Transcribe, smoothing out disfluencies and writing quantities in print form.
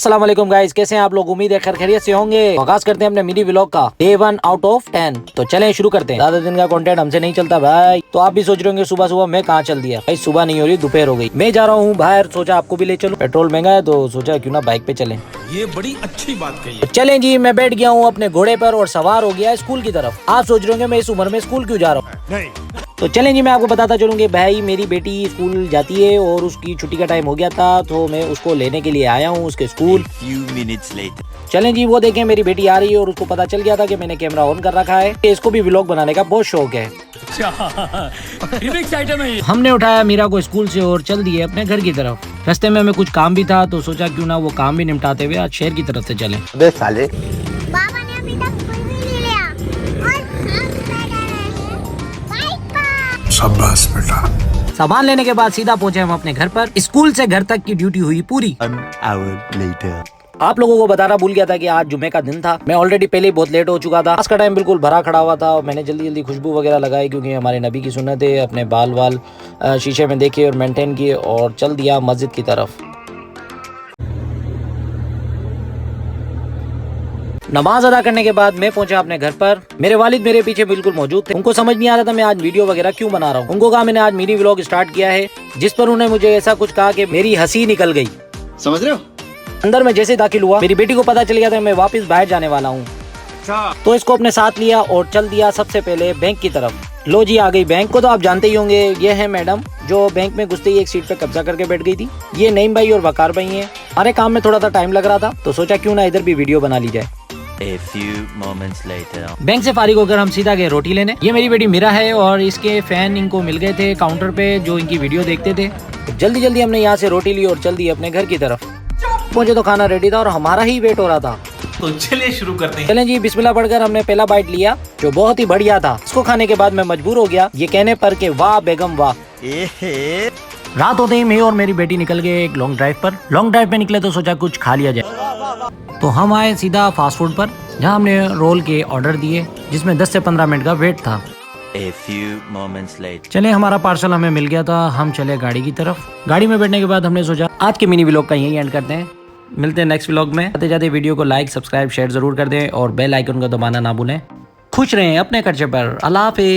अस्सलाम वालेकुम गाइस, कैसे हैं आप लोग। उम्मीद है खैर खैरियत से होंगे। आगाज करते हैं अपने मिनी व्लॉग का डे 1 आउट ऑफ 10। तो चलें शुरू करते हैं। ज्यादा दिन का कंटेंट हमसे नहीं चलता भाई। तो आप भी सोच रहे होंगे सुबह सुबह मैं कहाँ चल दिया। भाई सुबह नहीं हो रही, दोपहर हो गई। मैं जा रहा हूँ बाहर, सोचा आपको भी ले चलो। पेट्रोल महंगा है तो सोचा क्यों ना बाइक पे चलें। ये बड़ी अच्छी बात कही तो चलें जी, मैं बैठ गया हूँ अपने घोड़े पर और सवार हो गया स्कूल की तरफ। आप सोच रहे होंगे मैं इस उम्र में स्कूल क्यों जा रहा हूँ। नहीं। तो चलें जी, मैं आपको बताता चलूंगी। भाई मेरी बेटी स्कूल जाती है और उसकी छुट्टी का टाइम हो गया था, तो मैं उसको लेने के लिए आया हूँ उसके स्कूल। चलें जी, वो देखें मेरी बेटी आ रही है और उसको पता चल गया था कि मैंने कैमरा ऑन कर रखा है। इसको भी व्लॉग बनाने का बहुत शौक है। हमने उठाया मीरा को स्कूल से और चल दिए अपने घर की तरफ। रास्ते में हमें कुछ काम भी था तो सोचा क्यों ना वो काम भी निपटाते हुए आज शहर की तरफ से चले। साले पापा ने अभी तक कोई भी नहीं लिया और हम बैठे हैं बाइक पर। शाबाश बेटा। सामान लेने के बाद सीधा पहुंचे हम अपने घर पर। स्कूल से घर तक की ड्यूटी हुई पूरी। आप लोगों को बताना भूल गया था कि आज जुमे का दिन था। मैं ऑलरेडी पहले ही बहुत लेट हो चुका था। आज का टाइम बिल्कुल भरा खड़ा हुआ था और मैंने जल्दी जल्दी खुशबू वगैरह लगाई, क्योंकि हमारे नबी की सुन्नत है। अपने बाल शीशे में देखे और मेंटेन किए और चल दिया मस्जिद की तरफ। नमाज अदा करने के बाद मैं पहुंचा अपने घर पर। मेरे वालिद मेरे पीछे बिल्कुल मौजूद थे। उनको समझ नहीं आ रहा था मैं आज वीडियो वगैरह क्यों बना रहा हूँ। उनको कहा मैंने आज मिनी व्लॉग स्टार्ट किया है, जिस पर उन्होंने मुझे ऐसा कुछ कहा कि मेरी हंसी निकल गई। समझ रहे हो। अंदर में जैसे दाखिल हुआ मेरी बेटी को पता चल गया था मैं वापस बाहर जाने वाला हूँ, तो इसको अपने साथ लिया और चल दिया सबसे पहले बैंक की तरफ। लो जी, आ गई बैंक को। तो आप जानते ही होंगे ये है मैडम जो बैंक में घुसते ही एक सीट पे कब्जा करके बैठ गई थी। ये नईम भाई और वकार भाई हैं। हमारे काम में थोड़ा सा टाइम लग रहा था तो सोचा क्यों ना इधर भी वीडियो बना ली जाए। A few moments later. Bank से फारिग होकर हम सीधा गए रोटी लेने। ये मेरी बेटी मीरा है और इसके फैन इनको मिल गए थे काउंटर पे जो इनकी वीडियो देखते थे। तो जल्दी जल्दी हमने यहाँ से रोटी ली और चल दी अपने घर की तरफ। पहुंचे तो खाना रेडी था और हमारा ही वेट हो रहा था। तो चलिए शुरू करते हैं। चलें जी, बिस्मिल्लाह पढ़कर हमने पहला बाइट लिया जो बहुत ही बढ़िया था। इसको खाने के बाद मैं मजबूर हो गया ये कहने पर कि वाह बेगम वाह। रात होते ही मैं और मेरी बेटी निकल गए एक लॉन्ग ड्राइव पर। लॉन्ग ड्राइव पे निकले तो सोचा कुछ खा लिया जाए। तो हम आए सीधा फास्ट फूड पर, जहाँ हमने रोल के ऑर्डर दिए जिसमें 10 से 15 मिनट का वेट था। A few moments later. चले, हमारा पार्सल हमें मिल गया था। हम चले गाड़ी की तरफ। गाड़ी में बैठने के बाद हमने सोचा आज के मिनी व्लॉग का यही एंड करते हैं। मिलते हैं नेक्स्ट व्लॉग में। जाते जाते वीडियो को लाइक सब्सक्राइब शेयर जरूर कर दें और बेल आइकन को दबाना ना भूलें। खुश रहें अपने खर्चे पर। अल्लाह हाफिज़।